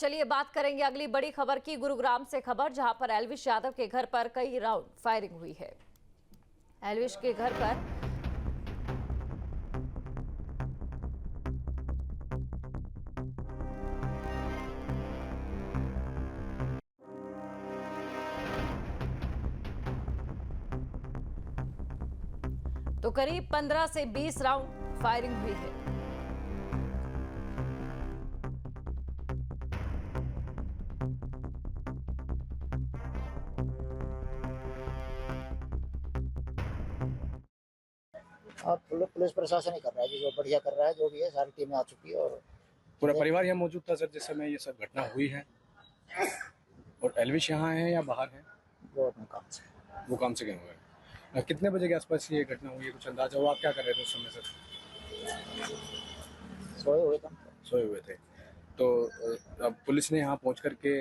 चलिए बात करेंगे अगली बड़ी खबर की। गुरुग्राम से खबर, जहां पर एल्विश यादव के घर पर कई राउंड फायरिंग हुई है। एल्विश के घर पर तो करीब 15 से 20 राउंड फायरिंग हुई है। और पुलिस प्रशासन ही कर रहा है, जो बढ़िया कर रहा है, जो भी है सारी टीमें आ चुकी है और पूरा परिवार यहाँ मौजूद था सर जिस समय ये सब घटना हुई है। और एल्विश यहाँ है या बाहर है? वो अपने काम से वो काम से गए हुए हैं। कितने बजे के आसपास ये घटना हुई है, कुछ अंदाजा हुआ? आप क्या कर रहे थे उस समय सर? सोए हुए थे। सोए हुए थे। तो अब पुलिस ने यहाँ पहुँच करके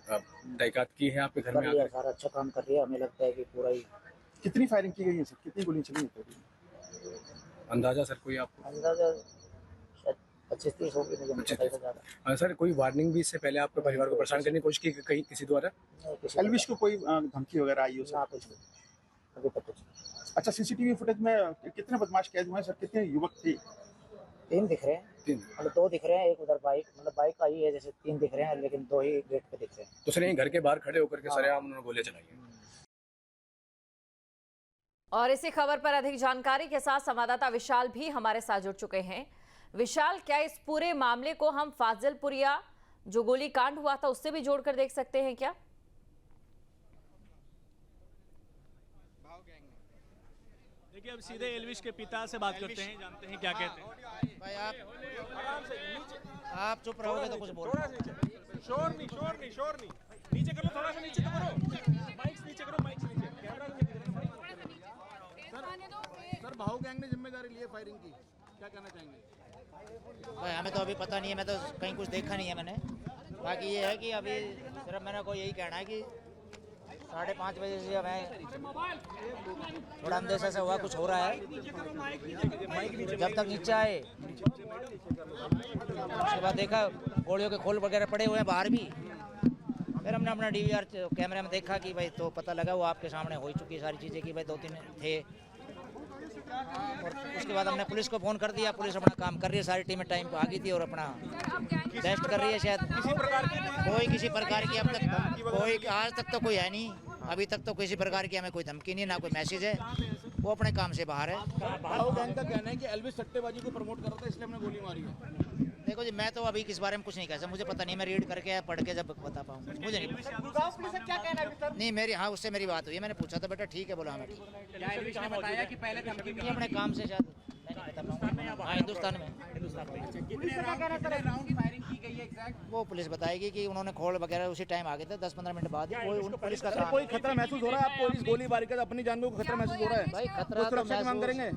तहकीकात की है आपके घर में आकर? सारा अच्छा काम कर रही है। हमें लगता है कि पूरा ही। कितनी फायरिंग की गई है सर? कितनी गोली चली है? अंदाजा सर कोई आपको? अंदाजा 25-30 होगी, मुझे नहीं पता ज्यादा। सर कोई वार्निंग भी इससे पहले आपके परिवार को परेशान करने की कोशिश की कहीं किसी द्वारा? एल्विश को कोई धमकी वगैरह आई हो सर? कुछ अभी तक कुछ। अच्छा, सीसीटीवी फुटेज में कितने बदमाश कैद हुए हैं सर? कितने युवक थे? 3 दिख रहे हैं, मतलब 2 दिख रहे हैं, एक उधर बाइक, मतलब बाइक आई है जैसे 3 दिख रहे हैं, लेकिन 2 ही गेट पे दिख रहे हैं। तो सर यहीं घर के बाहर खड़े होकर के सरेआम उन्होंने गोलियां चलाई हैं। और इसी खबर पर अधिक जानकारी के साथ संवाददाता विशाल भी हमारे साथ जुड़ चुके हैं। विशाल, क्या इस पूरे मामले को हम फाजिलपुरिया जो गोलीकांड हुआ था उससे भी जोड़कर देख सकते हैं क्या? देखिए, अब सीधे एल्विश के पिता से बात करते हैं, जानते हैं क्या कहते हैं। भाई आप चुप रहोगे तो कुछ बोलो। शोर नहीं, नीचे करो, थोड़ा सा नीचे तो करो, माइक्स नीचे करो, माइक्स नीचे, कैमरा नीचे। सर भाऊ गैंग ने जिम्मेदारी ली है फायरिंग की, क्या कहना चाहेंगे? भाई हमें तो अभी पता नहीं है, मैं तो कहीं कुछ देखा नहीं है मैंने। बाकी ये है कि अभी सिर्फ मैंने को यही कहना है कि 5:30 बजे से हमें थोड़ा अंदेशा से हुआ कुछ हो रहा है। जब तक नीचे आए उसके बाद देखा गोलियों के खोल वगैरह पड़े हुए हैं बाहर भी। फिर हमने अपना DVR कैमरे में देखा कि भाई, तो पता लगा वो आपके सामने हो ही चुकी सारी चीज़ें कि भाई 2-3 थे। और उसके बाद हमने पुलिस को फ़ोन कर दिया। पुलिस अपना काम कर रही है, सारी टीमें टाइम पर आ गई थी और अपना टेस्ट कर रही है। शायद किसी प्रकार की अब तक कोई आज तक तो कोई है नहीं। अभी तक तो किसी प्रकार की हमें कोई धमकी नहीं, ना कोई मैसेज है। वो अपने काम से बाहर है। भाऊ गैंग का कहना है कि एल्विश सट्टेबाजी को प्रमोट कर रहा था, इसलिए हमने गोली मारी है। देखो जी, मैं तो अभी किस बारे में कुछ नहीं कह सकता, मुझे पता नहीं। मैं रीड करके पढ़ के जब बता पाऊंगा, मुझे नहीं पता। नहीं मेरी, हाँ उससे मेरी बात हुई है, मैंने पूछा था बेटा ठीक है, बोला हमें ठीक है। बताया कि पहले धमकी नहीं, अपने काम से शायद मैं नहीं बता पाऊंगा। हाँ, हिंदुस्तान में। कितने राउंड फायरिंग की गई है एग्जैक्ट? वो पुलिस बताएगी कि उन्होंने खोल वगैरह उसी टाइम आ गए थे, 10-15 मिनट बाद ही। उन पुलिस का काम। कोई खतरा महसूस हो रहा है आपको इस गोलीबारी का? अपनी जान को खतरा महसूस हो रहा है? भाई खतरा तो सुरक्षा की मांग करेंगे।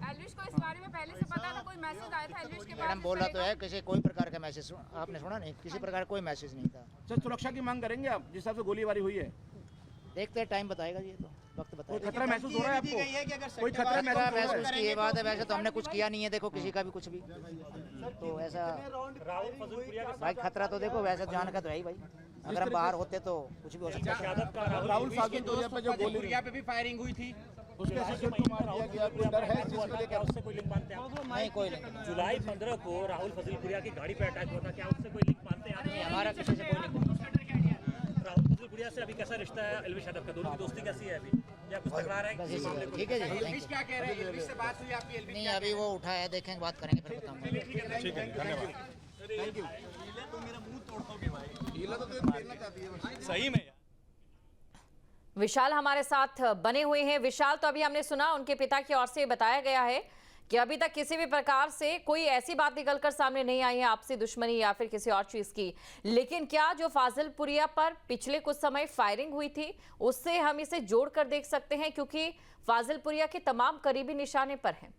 एल्विश को इस बारे में पहले से पता था? कोई मैसेज आया था एल्विश के बारे मैडम बोला तो है, किसी कोई प्रकार का मैसेज आपने सुना नहीं? किसी प्रकार कोई मैसेज नहीं था। सर सुरक्षा की मांग करेंगे आप जिस हिसाब से गोलीबारी हुई है? देखते हैं, टाइम बताएगा जी, तो वक्त बताएगा। खतरा महसूस हो रहा है आपको? कोई खतरा महसूस की ये बात है? वैसे तो हमने कुछ किया नहीं है, देखो किसी का भी कुछ भी। तो ऐसा भाई खतरा तो देखो वैसे जान का तो है ही भाई। अगर हम बाहर होते तो कुछ भी हो सकता है। राहुल फाजिलपुरिया पे जो गोली पे भी फायरिंग हुई थी, उसके शिष्य को मार दिया गया, कोई डर है जिसको लेकर? उससे कोई लिंक मानते हैं? नहीं, कोई नहीं। जुलाई 15 को राहुल फजीलपुरिया की गाड़ी पे अटैक हुआ था, क्या उससे कोई लिंक मानते हैं? नहीं, हमारा किसी से कोई नहीं। राहुल फजीलपुरिया से अभी कैसा रिश्ता है एल्विश यादव का? दोनों की दोस्ती कैसी है अभी, या कुछ तकरार है? ठीक है जी, एल्विश क्या कह रहे हैं? एल्विश से बात हुई आपकी? एल्विश नहीं, अभी वो उठा है, देखेंगे, बात करेंगे, फिर बताऊंगा। ठीक है, धन्यवाद। Thank you. तो मेरा मुंह तोड़ोगे भाई, हीला तो खेलना चाहती है सही में। विशाल हमारे साथ बने हुए हैं। विशाल, तो अभी हमने सुना उनके पिता की ओर से बताया गया है कि अभी तक किसी भी प्रकार से कोई ऐसी बात निकलकर सामने नहीं आई है, आपसी दुश्मनी या फिर किसी और चीज की। लेकिन क्या जो फाजिलपुरिया पर पिछले कुछ समय फायरिंग हुई थी उससे हम इसे जोड़कर देख सकते हैं, क्योंकि फाजिलपुरिया के तमाम करीबी निशाने पर हैं?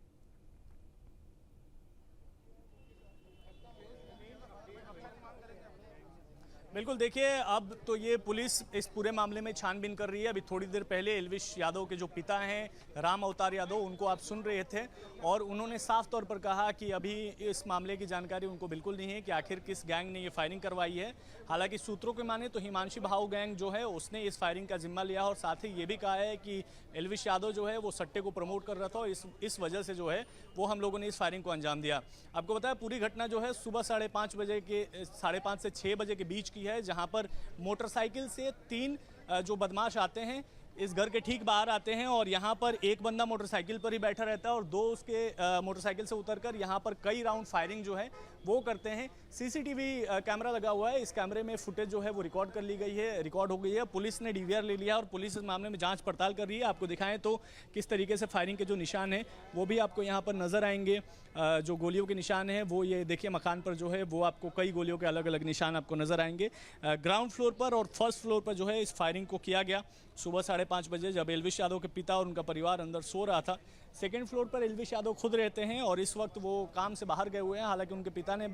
बिल्कुल, देखिए अब तो ये पुलिस इस पूरे मामले में छानबीन कर रही है। अभी थोड़ी देर पहले एल्विश यादव के जो पिता हैं राम अवतार यादव, उनको आप सुन रहे थे और उन्होंने साफ तौर पर कहा कि अभी इस मामले की जानकारी उनको बिल्कुल नहीं है कि आखिर किस गैंग ने ये फायरिंग करवाई है। हालांकि सूत्रों के माने तो हिमांशु भाऊ गैंग जो है उसने इस फायरिंग का जिम्मा लिया और साथ ही ये भी कहा है कि एल्विश यादव जो है वो सट्टे को प्रमोट कर रहा था और इस वजह से जो है वो हम लोगों ने इस फायरिंग को अंजाम दिया। आपको बताया पूरी घटना जो है सुबह 5:30 से 6 बजे के बीच की है, जहां पर मोटरसाइकिल से 3 जो बदमाश आते हैं इस घर के ठीक बाहर आते हैं और यहाँ पर एक बंदा मोटरसाइकिल पर ही बैठा रहता है और 2 उसके मोटरसाइकिल से उतरकर यहाँ पर कई राउंड फायरिंग जो है वो करते हैं। सीसीटीवी कैमरा लगा हुआ है, इस कैमरे में फुटेज जो है वो रिकॉर्ड हो गई है। पुलिस ने डीवीआर ले लिया और पुलिस इस मामले में जांच पड़ताल कर रही है। आपको दिखाएं तो किस तरीके से फायरिंग के जो निशान हैं वो भी आपको यहाँ पर नजर आएंगे। जो गोलियों के निशान हैं वो ये देखिए, मकान पर जो है वो आपको कई गोलियों के अलग अलग निशान आपको नजर आएंगे। ग्राउंड फ्लोर पर और फर्स्ट फ्लोर पर जो है इस फायरिंग को किया गया सुबह 5:30 बजे, जब एल्विश यादव के पिता और उनका परिवार अंदर सो रहा था। सेकेंड फ्लोर पर एल्विश यादव खुद रहते हैं और इस वक्त वो काम से बाहर गए हुए हैं। हालांकि उनके पिता ने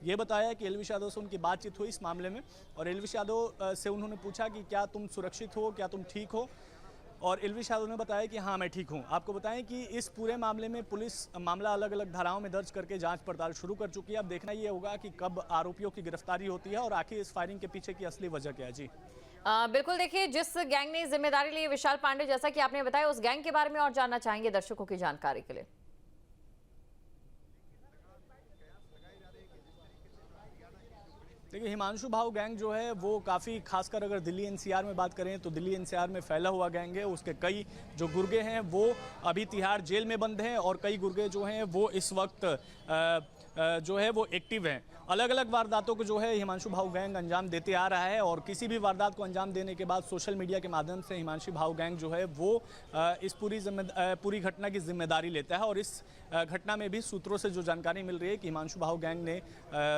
ये बताया कि एल्विश यादव से उनकी बातचीत हुई इस मामले में और एल्विश यादव से उन्होंने पूछा कि क्या तुम सुरक्षित हो, क्या तुम ठीक हो, और एल्विश यादव ने बताया कि हाँ मैं ठीक हूँ। आपको बताएं कि इस पूरे मामले में पुलिस मामला अलग अलग धाराओं में दर्ज करके जांच पड़ताल शुरू कर चुकी है। अब देखना ये होगा कि कब आरोपियों की गिरफ्तारी होती है और आखिर इस फायरिंग के पीछे की असली वजह क्या है। जी बिल्कुल, देखिए जिस गैंग ने जिम्मेदारी ली विशाल पांडे, जैसा कि आपने बताया, उस गैंग के बारे में और जानना चाहेंगे दर्शकों की जानकारी के लिए। देखिए हिमांशु भाऊ गैंग जो है वो काफ़ी, खासकर अगर दिल्ली एनसीआर में बात करें तो दिल्ली एनसीआर में फैला हुआ गैंग है। उसके कई जो गुर्गे हैं वो अभी तिहाड़ जेल में बंद हैं और कई गुर्गे जो हैं वो इस वक्त जो है वो एक्टिव हैं। अलग अलग वारदातों को जो है हिमांशु भाऊ गैंग अंजाम देते आ रहा है और किसी भी वारदात को अंजाम देने के बाद सोशल मीडिया के माध्यम से हिमांशु भाऊ गैंग जो है वो इस पूरी घटना की जिम्मेदारी लेता है। और इस घटना में भी सूत्रों से जो जानकारी मिल रही है कि हिमांशु भाऊ गैंग ने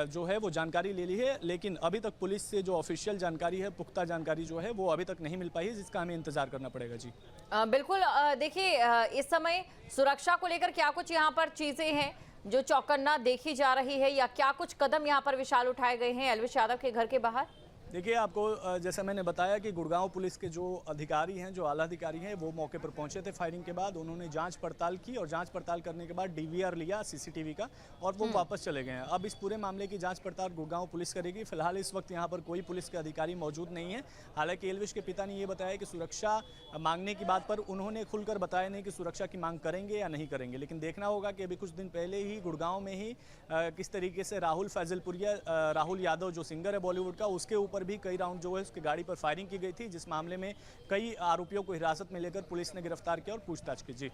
जो है वो जानकारी ले ली है, लेकिन अभी तक पुलिस से जो ऑफिशियल जानकारी है, पुख्ता जानकारी जो है वो अभी तक नहीं मिल पाई है, जिसका हमें इंतजार करना पड़ेगा। जी बिल्कुल, देखिए इस समय सुरक्षा को लेकर क्या कुछ यहाँ पर चीजें हैं जो चौकन्ना देखी जा रही है या क्या कुछ कदम यहाँ पर विशाल उठाए गए हैं एल्विश यादव के घर के बाहर? देखिए आपको जैसा मैंने बताया कि गुड़गांव पुलिस के जो अधिकारी हैं, जो आला अधिकारी हैं, वो मौके पर पहुंचे थे फायरिंग के बाद। उन्होंने जांच पड़ताल की और जांच पड़ताल करने के बाद डीवीआर लिया सीसीटीवी का और वो वापस चले गए हैं। अब इस पूरे मामले की जांच पड़ताल गुड़गांव पुलिस करेगी। फिलहाल इस वक्त यहाँ पर कोई पुलिस के अधिकारी मौजूद नहीं है। हालांकि एल्विश के पिता ने ये बताया कि सुरक्षा मांगने की बात पर उन्होंने खुलकर बताया नहीं कि सुरक्षा की मांग करेंगे या नहीं करेंगे, लेकिन देखना होगा कि अभी कुछ दिन पहले ही गुड़गांव में ही किस तरीके से राहुल फैजलपुरिया, राहुल यादव जो सिंगर है बॉलीवुड का, उसके ऊपर भी कई राउंड जो है उसकी गाड़ी पर फायरिंग की गई थी, जिस मामले में कई आरोपियों को हिरासत में लेकर पुलिस ने गिरफ्तार किया और पूछताछ की। जी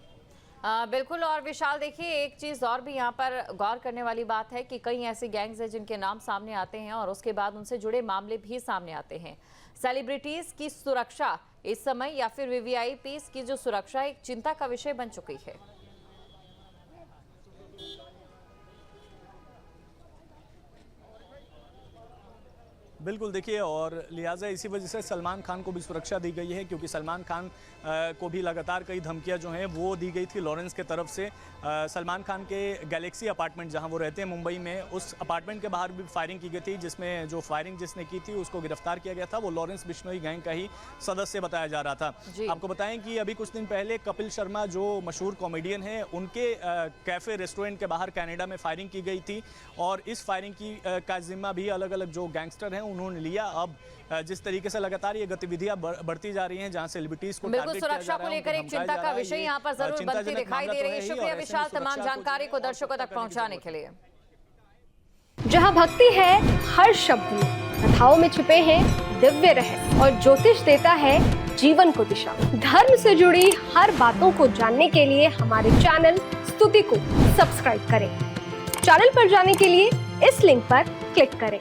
बिल्कुल, और विशाल देखिए एक चीज और भी यहाँ पर गौर करने वाली बात है कि कई ऐसे गैंग्स हैं जिनके नाम सामने आते हैं और उसके बाद उनसे जुड़े मामले भी सामने आते हैं। सेलिब्रिटीज की सुरक्षा इस समय या फिर वीवीआईपीज की जो सुरक्षा एक चिंता का विषय बन चुकी है। बिल्कुल, देखिए और लिहाजा इसी वजह से सलमान खान को भी सुरक्षा दी गई है, क्योंकि सलमान खान को भी लगातार कई धमकियां जो हैं वो दी गई थी लॉरेंस के तरफ से। सलमान खान के गैलेक्सी अपार्टमेंट जहां वो रहते हैं मुंबई में, उस अपार्टमेंट के बाहर भी फायरिंग की गई थी, जिसमें जो फायरिंग जिसने की थी उसको गिरफ्तार किया गया था। वो लॉरेंस बिश्नोई गैंग का ही सदस्य बताया जा रहा था। आपको बताएं कि अभी कुछ दिन पहले कपिल शर्मा जो मशहूर कॉमेडियन है, उनके कैफे रेस्टोरेंट के बाहर कनाडा में फायरिंग की गई थी और इस फायरिंग की का जिम्मा भी अलग अलग जो गैंगस्टर हैं उन्होंने लिया। अब जिस तरीके से लगातार ये गतिविधियां बढ़ती जा रही हैं, जहां सेलिब्रिटीज को बिल्कुल सुरक्षा को लेकर एक चिंता का विषय यहाँ पर जरूर बनती दिखाई दे रही है। शुक्रिया विशाल तमाम जानकारी को दर्शकों तक पहुंचाने के लिए। जहां भक्ति है हर शब्द में, कथाओं में छिपे हैं दिव्य रहस्य और ज्योतिष देता है जीवन को दिशा। धर्म से जुड़ी हर बातों को जानने के लिए हमारे चैनल स्तुति को सब्सक्राइब करें। चैनल पर जाने के लिए इस लिंक पर क्लिक करें।